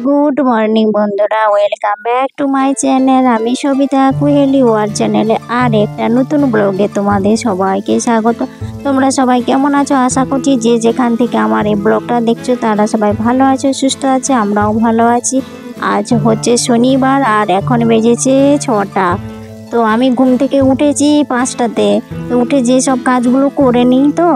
Good morning বন্ধুরা, welcome back to my channel. আমি সবিতা কুহেলি war চ্যানেলে আর একটা নতুন ব্লগে তোমাদের সবাইকে স্বাগত। তোমরা সবাই কেমন আছো? আশা করছি যে যেখান থেকে আমার এই ব্লগটা দেখছো তারা সবাই ভালো আছো, সুস্থ আছে। আমরাও ভালো আছি। আজ হচ্ছে শনিবার আর এখন বেজেছে 6টা। তো আমি ঘুম থেকে উঠেছি 5টাতে। তো উঠে যে সব কাজগুলো করে নিই, তো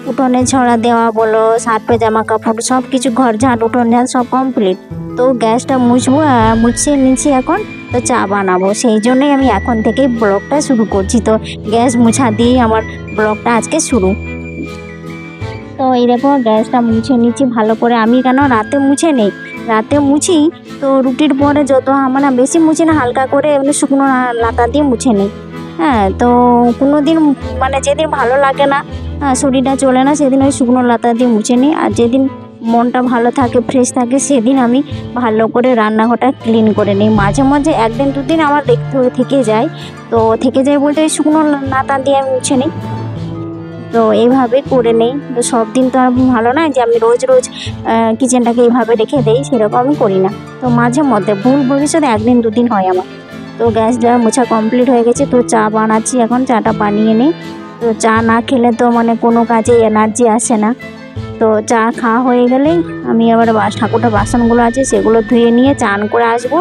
উঠোনে ছড়া দেওয়া বলো, সার্ফে জামা কাপড় সব কিছু, ঘর ঝাড় উঠোন ঝাড় সব কমপ্লিট। তো গ্যাসটা মুছবো, মুছে নিচ্ছি এখন। তো চা বানাবো, সেই জন্যই আমি এখন থেকেই ব্লগটা শুরু করছি। তো গ্যাস মুছা দিয়ে আমার ব্লগটা আজকে শুরু। তো এই দেখো গ্যাসটা মুছে নিচ্ছি ভালো করে। আমি কেন রাতে মুছে নেই, রাতে মুছি তো রুটির পরে যত মানে বেশি মুছি না, হালকা করে এমনি শুকনো লাতা দিয়ে মুছে নিই। হ্যাঁ, তো কোনো দিন মানে যেদিন ভালো লাগে না, শরীরটা চলে না, সেদিন ওই শুকনো লাতা দিয়ে মুছে নিই। আর যেদিন মনটা ভালো থাকে, ফ্রেশ থাকে, সেদিন আমি ভালো করে রান্নাঘরটা ক্লিন করে নিই। মাঝে মাঝে একদিন দুদিন আমার দেখতে থেকে যায়। তো থেকে যায় বলতে ওই শুকনো লাতা দিয়ে আমি মুছে নিই। তো এইভাবে করে নেই। তো সব দিন তো আর ভালো নয় যে আমি রোজ রোজ কিচেনটাকে এইভাবে রেখে দেই, সেরকম আমি করি না। তো মাঝে মধ্যে ভুল ভবিষ্যতে একদিন দুদিন হয় আমার। তো গ্যাসটা মোছা কমপ্লিট হয়ে গেছে। তো চা বানাচ্ছি এখন, চাটা বানিয়ে নিই। তো চা না খেলে তো মানে কোনো কাজে এনার্জি আসে না। তো চা খাওয়া হয়ে গেলেই আমি আবার ঠাকুরটা বাসনগুলো আছে সেগুলো ধুয়ে নিয়ে চান করে আসবো,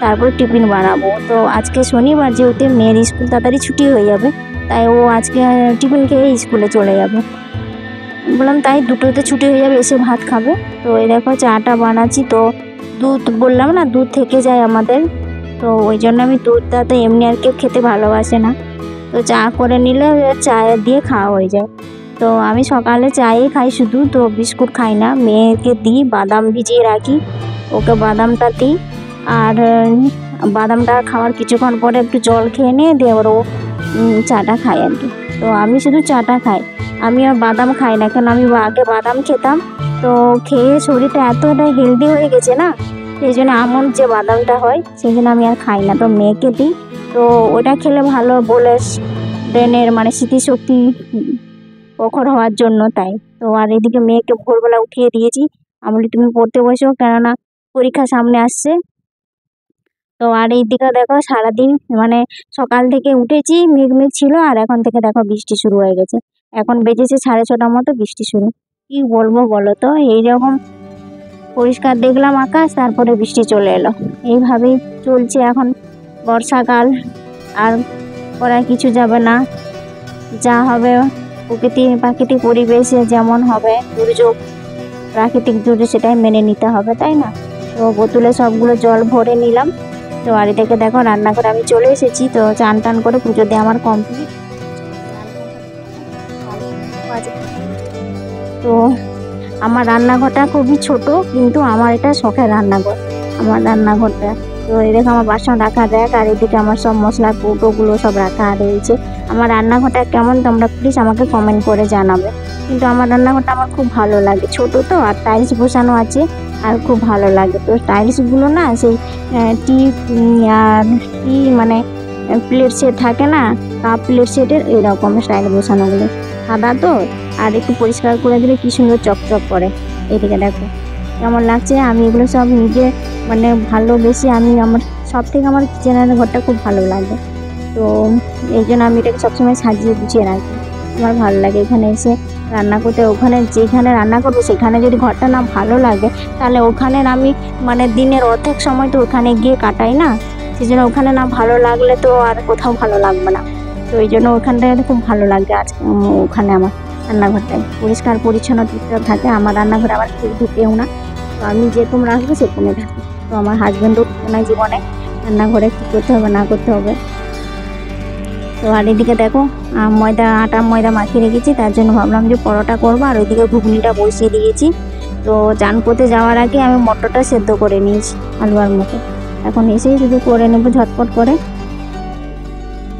তারপর টিফিন বানাবো। তো আজকে শনিবার, যেহেতু মেয়ের স্কুল তাড়াতাড়ি ছুটি হয়ে যাবে, তাই ও আজকে টিফিন খেয়ে স্কুলে চলে যাবে। বললাম তাই, দুটোতে ছুটি হয়ে যাবে, এসে ভাত খাবে। তো এই দেখো চাটা বানাচ্ছি। তো দুধ বললাম না, দুধ থেকে যায় আমাদের। তো ওই জন্য আমি দুধটা তো এমনি আর কেউ খেতে ভালোবাসে না। তো চা করে নিলে চা দিয়ে খাওয়া হয়ে যায়। তো আমি সকালে চাই খাই শুধু, তো বিস্কুট খাই না। মেয়েকে দিই, বাদাম ভিজিয়ে রাখি, ওকে বাদামটা দিই। আর বাদামটা খাওয়ার কিছুক্ষণ পরে একটু জল খেয়ে নিয়ে দিয়ে আবার ও চাটা খাই আর কি। তো আমি শুধু চাটা খাই, আমি আর বাদাম খাই না। কেন, আমি আগে বাদাম খেতাম, তো খেয়ে শরীরটা এতটা হেলদি হয়ে গেছে না, সেই জন্য আমন্ড যে বাদামটা হয় সেই জন্য আমি আর খাই না। তো মেয়েকে দিই, তো ওটা খেলে ভালো বলে, ব্রেনের মানে স্মৃতিশক্তি প্রখর হওয়ার জন্য, তাই। তো আর এদিকে মেয়েকে ভোরবেলা উঠিয়ে দিয়েছি, আমি বলি তুমি পড়তে বসো, কেননা পরীক্ষা সামনে আসছে। তো আর এইদিকে দেখো সারাদিন মানে সকাল থেকে উঠেছি, মেঘ মেঘ ছিল, আর এখন থেকে দেখো বৃষ্টি শুরু হয়ে গেছে। এখন বেজেছে 6:30 মতো, বৃষ্টি শুরু। কি বলবো বলো তো, এইরকম পরিষ্কার দেখলাম আকাশ, তারপরে বৃষ্টি চলে এলো। এইভাবেই চলছে এখন বর্ষাকাল। আর করার কিছু যাবে না, যা হবে প্রাকৃতিক পরিবেশে যেমন হবে দুর্যোগ, প্রাকৃতিক দুর্যোগ, সেটাই মেনে নিতে হবে, তাই না? তো বোতলে সবগুলো জল ভরে নিলাম। তো আর এদিকে দেখো রান্নাঘরে আমি চলে এসেছি। তো চান টান করে পুজো দিয়ে আমার কমপ্লিট। তো আমার রান্নাঘরটা খুবই ছোট, কিন্তু আমার এটা শখের রান্নাঘর, আমার রান্নাঘরটা। তো এই দেখো আমার বাসন রাখা দেখ, আর এদিকে আমার সব মশলার কৌটোগুলো সব রাখা রয়েছে। আমার রান্নাঘরটা কেমন তোমরা প্লিজ আমাকে কমেন্ট করে জানাবে। কিন্তু আমার রান্নাঘরটা আমার খুব ভালো লাগে, ছোট তো, আর টাইলস বসানো আছে, আর খুব ভালো লাগে। তো টাইলসগুলো না সেই টি আর টি মানে প্লেট সেট থাকে না, কাপ প্লেট সেটের এরকম স্টাইল বসানোগুলো, সাদা তো, আর একটু পরিষ্কার করে দিলে কি সুন্দর চকচক করে। এদিকে দেখো কেমন লাগছে। আমি এগুলো সব নিজে মানে ভালোবেসে, আমি আমার সব থেকে আমার কিচেনের ঘরটা খুব ভালো লাগে। তো এই জন্য আমি এটাকে সবসময় সাজিয়ে গুছিয়ে রাখি। আমার ভালো লাগে এখানে এসে রান্না করতে। ওখানে যেখানে রান্না করবো সেখানে যদি ঘরটা না ভালো লাগে, তাহলে ওখানে আমি মানে দিনের অর্ধেক সময় তো ওখানে গিয়ে কাটাই না। সেই জন্য ওখানে না ভালো লাগলে তো আর কোথাও ভালো লাগবে না। তো এই জন্য ওখানটায় খুব ভালো লাগে। আজকে ওখানে আমার রান্নাঘরটায় পরিষ্কার পরিচ্ছন্ন টুকটাক থাকে। আমার রান্নাঘরে আবার কেউ ঢুকেও না, তো আমি যেরকম রাখবো সেরকমই থাকি। তো আমার হাজব্যান্ডও ঢুকে না জীবনে, রান্নাঘরে কী করতে হবে না করতে হবে। তো আর এদিকে দেখো আটা ময়দা মাখিয়ে রেখেছি, তার জন্য ভাবলাম যে পরোটা করবো। আর ওইদিকে ঘুগনিটা বসিয়ে দিয়েছি। তো চান করতে যাওয়ার আগে আমি মটরটা সেদ্ধ করে নিয়েছি আলুয়ার মতো, এখন এসেই শুধু করে নেবো ঝটপট করে।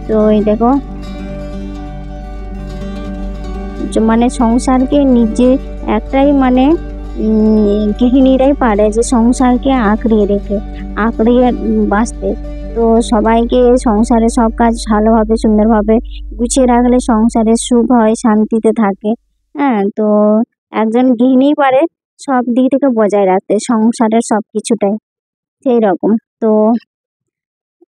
তো এই দেখো মানে সংসারকে নিজে একটাই মানে গৃহিণীরাই পারে যে সংসারকে আঁকড়িয়ে বাঁচতে। তো সবাইকে সংসারে সব কাজ ভালোভাবে সুন্দরভাবে গুছিয়ে রাখলে সংসারে সুখ হয়, শান্তিতে থাকে। হ্যাঁ, তো একজন গৃহিণী পারে সব দিক থেকে বজায় রাখতে সংসারের সব কিছুটাই। সেই রকম। তো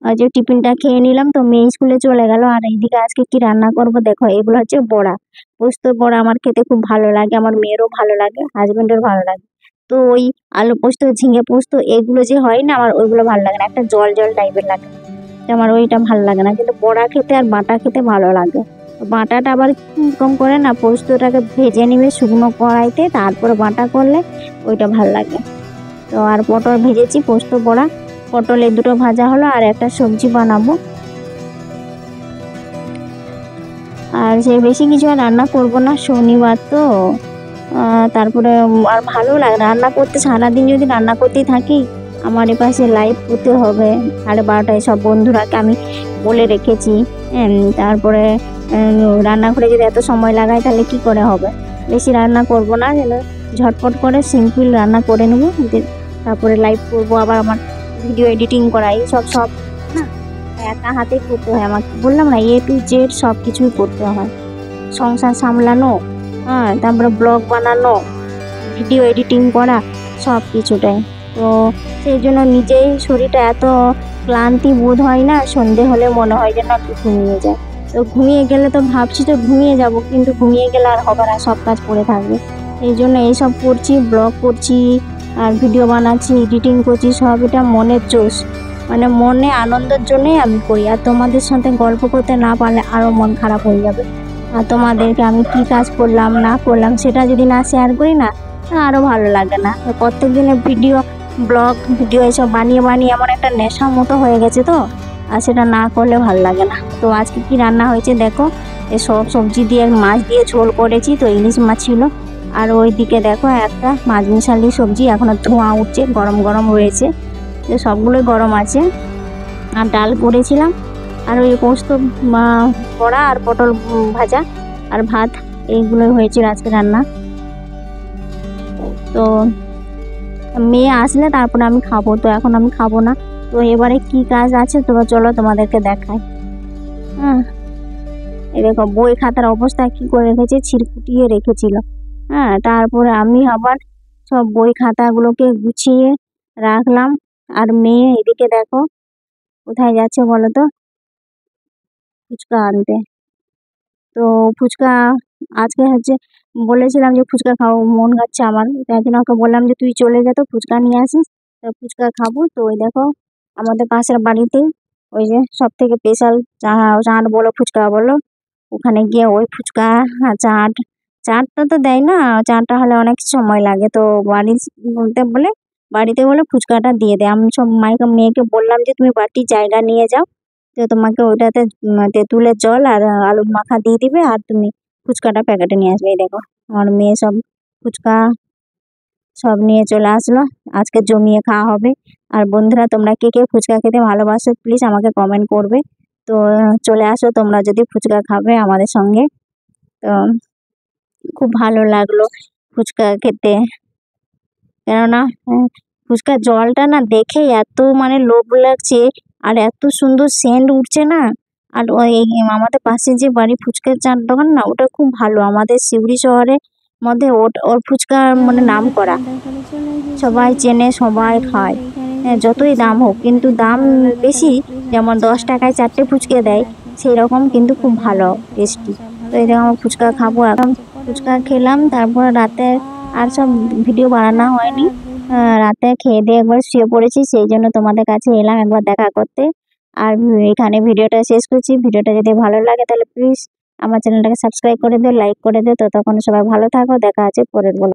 আজ টিফিনটা খেয়ে নিলাম, তো মেয়ে স্কুলে চলে গেল। আর এইদিকে আজকে কি রান্না করব দেখো, এগুলো হচ্ছে বড়া, পোস্ত বড়া। আমার খেতে খুব ভালো লাগে, আমার মেয়েরও ভালো লাগে, হাজবেন্ডের ভালো লাগে। তো ওই আলু পোস্ত, ঝিঙে পোস্ত এগুলো যে হয় না, আমার ওইগুলো ভালো লাগে না, একটা জল জল টাইপের লাগে, তো আমার ওইটা ভালো লাগে না। কিন্তু বড়া খেতে আর বাটা খেতে ভালো লাগে। তো বাটাটা আবার কম করে না, পোস্তটাকে ভেজে নিবে শুকনো কড়াইতে, তারপরে বাটা করলে ওইটা ভালো লাগে। তো আর পটল ভেজেছি, পোস্ত বড়া, পটল এই দুটো ভাজা হলো, আর একটা সবজি বানাবো। আর সে বেশি কিছু আর রান্না করবো না, শনিবার তো। তারপরে আর ভালো লাগে রান্না করতে, সারাদিন যদি রান্না করতেই থাকি। আমার এপাশে লাইভ করতে হবে 12:30টায়, সব বন্ধুরাকে আমি বলে রেখেছি। তারপরে রান্নাঘরে যদি এত সময় লাগাই তাহলে কি করে হবে। বেশি রান্না করব না, যেন ঝটপট করে সিম্পল রান্না করে নেবো, তারপরে লাইভ করবো। আবার আমার ভিডিও এডিটিং করা সব না একা হাতে করতে হয় আমাকে, বললাম না A to Z সব কিছুই করতে হয়। সংসার সামলানো, তারপরে ব্লগ বানানো, ভিডিও এডিটিং করা, সব কিছুটাই। তো সেই জন্য নিজেই শরীরটা এত ক্লান্তি বোধ হয় না, সন্ধে হলে মনে হয় যেন একটু ঘুমিয়ে যায়। তো ঘুমিয়ে গেলে তো ভাবছি তো ঘুমিয়ে যাব, কিন্তু ঘুমিয়ে গেলে আর হবে না, সব কাজ পড়ে থাকবে। এই জন্য এইসব করছি, ব্লগ করছি, আর ভিডিও বানাচ্ছি, এডিটিং করছি, সব এটা মনের জোশ, মানে মনে আনন্দের জন্যই আমি করি। আর তোমাদের সাথে গল্প করতে না পারলে আরও মন খারাপ হয়ে যাবে। আর তোমাদেরকে আমি কি কাজ করলাম না করলাম সেটা যদি না শেয়ার করি না, আরও ভালো লাগে না। প্রত্যেক দিনের ব্লগ ভিডিও এসব বানিয়ে বানিয়ে আমার একটা নেশার মতো হয়ে গেছে, তো আর সেটা না করলে ভালো লাগে না। তো আজকে কি রান্না হয়েছে দেখো, সব সবজি দিয়ে মাছ দিয়ে ঝোল করেছি, তো ইলিশ মাছ ছিল। আর ওইদিকে দেখো একটা মাছ মিশালি সবজি, এখনো ধোঁয়া উঠছে, গরম গরম রয়েছে, তো সবগুলোই গরম আছে। আর ডাল করেছিলাম, আর ওই পোস্ত বড়া, আর পটল ভাজা, আর ভাত, এইগুলোই হয়েছিল আজকে রান্না। তো মেয়ে আসলে তারপরে আমি খাবো, তো এখন আমি খাবো না। তো এবারে কি কাজ আছে তো চলো তোমাদেরকে দেখাই। এই দেখো বই খাতার অবস্থা কি করে রেখেছে, ছিঁড়কুটিয়ে রেখেছিল। তারপরে আমি আবার সব বই খাতাগুলোকে গুছিয়ে রাখলাম। আর মেয়ে এদিকে দেখো কোথায় যাচ্ছে বলো তো, ফুচকা আনতে। তো ফুচকা আজকে হচ্ছে, বলেছিলাম যে ফুচকা খাবো, মন যাচ্ছে আমার, তাই জন্য ওকে বললাম যে তুই চলে যা, তো ফুচকা নিয়ে আসিস, তো ফুচকা খাবো। তো ওই দেখো আমাদের পাশের বাড়িতেই ওই যে সব থেকে স্পেশাল চাট বলো ফুচকা বলো, ওখানে গিয়ে ওই ফুচকা চাটটা তো দেয় না, চাটটা হলে অনেক সময় লাগে, তো বাড়িতে বলে ফুচকাটা দিয়ে দেয়। আমি সব মেয়েকে বললাম যে তুমি বাটির জায়গা নিয়ে যাও, তো তোমাকে ওইটাতে তেঁতুলের জল আর আলু মাখা দিয়ে দিবে, আর তুমি ফুচকাটা প্যাকেটে নিয়ে আসবে। এই দেখো আমার মেয়ে সব ফুচকা সব নিয়ে চলে আসলো, আজকে জমিয়ে খাওয়া হবে। আর বন্ধুরা তোমরা কে কে ফুচকা খেতে ভালোবাসো প্লিজ আমাকে কমেন্ট করবে। তো চলে আসো তোমরা যদি ফুচকা খাবে আমাদের সঙ্গে। তো খুব ভালো লাগলো ফুচকা খেতে, কেননা ফুচকার জলটা না দেখে এত মানে লোভ লাগছে, আর এত সুন্দর সেন্ট উঠছে না। আর ওই আমাদের পাশে যে বাড়ি ফুচকার চাট দোকান না, ওটা খুব ভালো, আমাদের সিউড়ি শহরের মধ্যে ওর ফুচকা মানে নাম করা, সবাই চেনে, সবাই খায়। যতই দাম হোক, কিন্তু দাম বেশি, যেমন 10 টাকায় 4টে ফুচকা দেয় সেই রকম, কিন্তু খুব ভালো টেস্টি। তো এই আমার ফুচকা খাবো এখন, ফুচকা খেলাম, তারপর রাতে আর সব ভিডিও বানানো হয়নি। রাতে খেয়ে দিয়ে একবার শুয়ে পড়েছি, সেই জন্য তোমাদের কাছে এলাম একবার দেখা করতে। আর এখানে ভিডিওটা শেষ করছি। ভিডিওটা যদি ভালো লাগে তাহলে প্লিজ আমার চ্যানেলটাকে সাবস্ক্রাইব করে দিও, লাইক করে দিও। ততক্ষণ সবাই ভালো থাকো, দেখা আছে পরের ব্লগে।